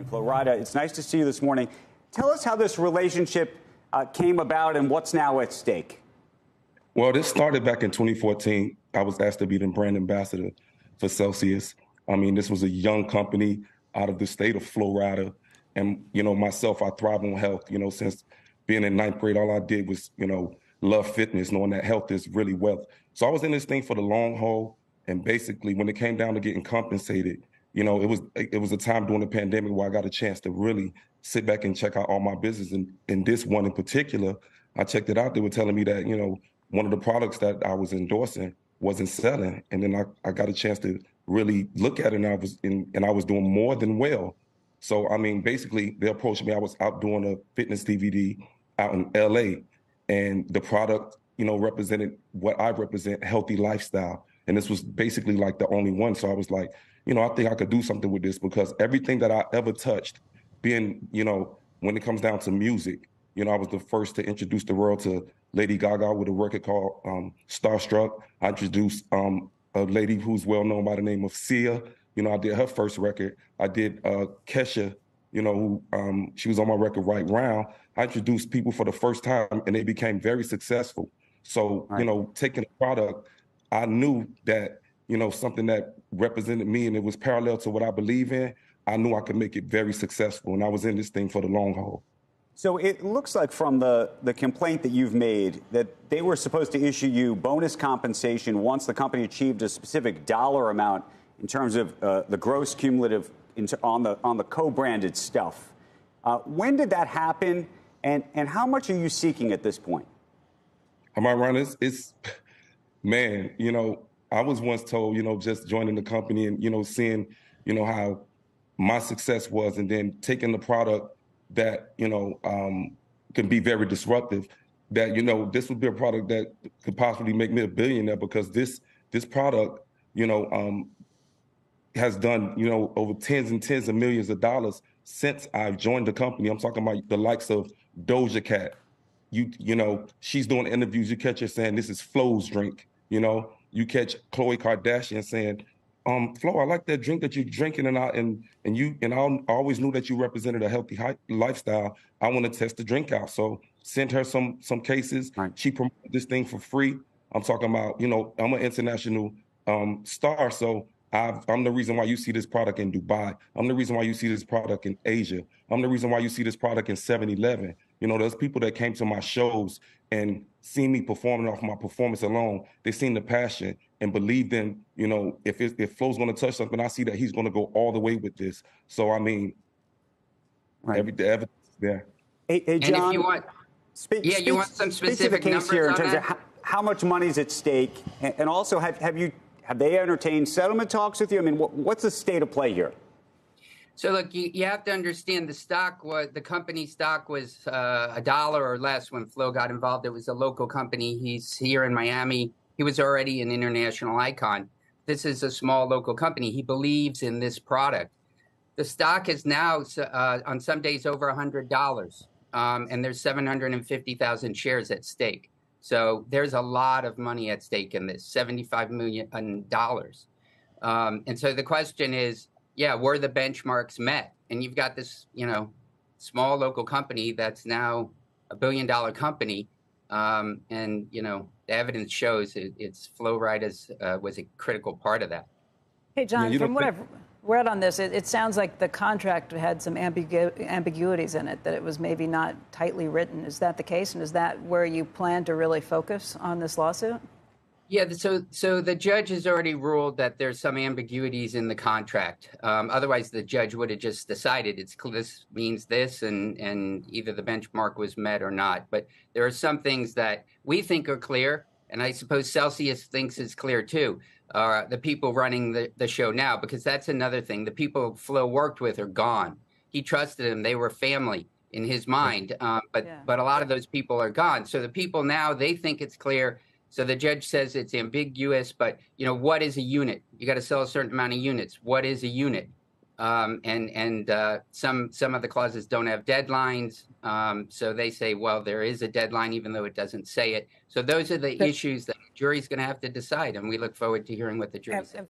Flo Rida, it's nice to see you this morning. Tell us how this relationship came about and what's now at stake. Well, this started back in 2014. I was asked to be the brand ambassador for Celsius. I mean, this was a young company out of the state of Flo Rida. And, myself, I thrive on health. Since being in ninth grade, all I did was, love fitness, knowing that health is really wealth. So I was in this thing for the long haul. And basically, when it came down to getting compensated, it was a time during the pandemic where I got a chance to really sit back and check out all my business. And in this one in particular, I checked it out. They were telling me that, one of the products that I was endorsing wasn't selling. And then I got a chance to really look at it, and I was doing more than well. So, I mean, basically, they approached me. I was out doing a fitness DVD out in LA, and the product, represented what I represent, healthy lifestyle. And this was basically like the only one. So I was like, I think I could do something with this, because everything that I ever touched, being, when it comes down to music, I was the first to introduce the world to Lady Gaga with a record called Starstruck. I introduced a lady who's well known by the name of Sia. I did her first record. I did Kesha, who she was on my record Right Round. I introduced people for the first time, and they became very successful. So, right. Taking a product, I knew that, something that represented me and it was parallel to what I believe in, I knew I could make it very successful. And I was in this thing for the long haul. So it looks like from the complaint that you've made that they were supposed to issue you bonus compensation once the company achieved a specific dollar amount in terms of the gross cumulative on the co-branded stuff. When did that happen, and how much are you seeking at this point? Am I right? It's man, I was once told, just joining the company and, seeing, how my success was, and then taking the product that, can be very disruptive, that, this would be a product that could possibly make me a billionaire, because this product, has done, over tens and tens of millions of dollars since I've joined the company. I'm talking about the likes of Doja Cat. She's doing interviews. You catch her saying, "This is Flo's drink." You catch Khloe Kardashian saying, "Flo, I like that drink that you're drinking, and I always knew that you represented a healthy lifestyle. I want to test the drink out." So sent her some cases. Right. She promoted this thing for free. I'm talking about, I'm an international star, so I'm the reason why you see this product in Dubai. I'm the reason why you see this product in Asia. I'm the reason why you see this product in 7-Eleven. There's people that came to my shows and seen me performing off my performance alone. They seen the passion and believed in, if Flo's going to touch something, I see that he's going to go all the way with this. So, I mean, right. The evidence is there. Hey, John, and if you want, you want some specific numbers here in terms of how much money's at stake, and also have they entertained settlement talks with you? I mean, what's the state of play here? So look, you have to understand the company stock was $1 or less when Flo got involved. It was a local company. He's here in Miami. He was already an international icon. This is a small local company. He believes in this product. The stock is now on some days over $100, and there's 750,000 shares at stake. So there's a lot of money at stake in this, $75 million. And so the question is, were the benchmarks met? And you've got this, small local company that's now a $1 billion company. And, the evidence shows it's Flo Rida's was a critical part of that. Hey, John, from what I've read on this, it sounds like the contract had some ambiguities in it, that it was maybe not tightly written. Is that the case? And is that where you plan to really focus on this lawsuit? Yeah, so the judge has already ruled that there's some ambiguities in the contract. Otherwise, the judge would have just decided this means this, and either the benchmark was met or not. But there are some things that we think are clear, and I suppose Celsius thinks is clear too. The people running the show now, because that's another thing. The people Flo worked with are gone. He trusted them; they were family in his mind. But a lot of those people are gone. So the people now, they think it's clear. So the judge says it's ambiguous, but, what is a unit? You got to sell a certain amount of units. What is a unit? Some of the clauses don't have deadlines. So they say, well, there is a deadline, even though it doesn't say it. So those are the issues that the jury's going to have to decide. And we look forward to hearing what the jury says.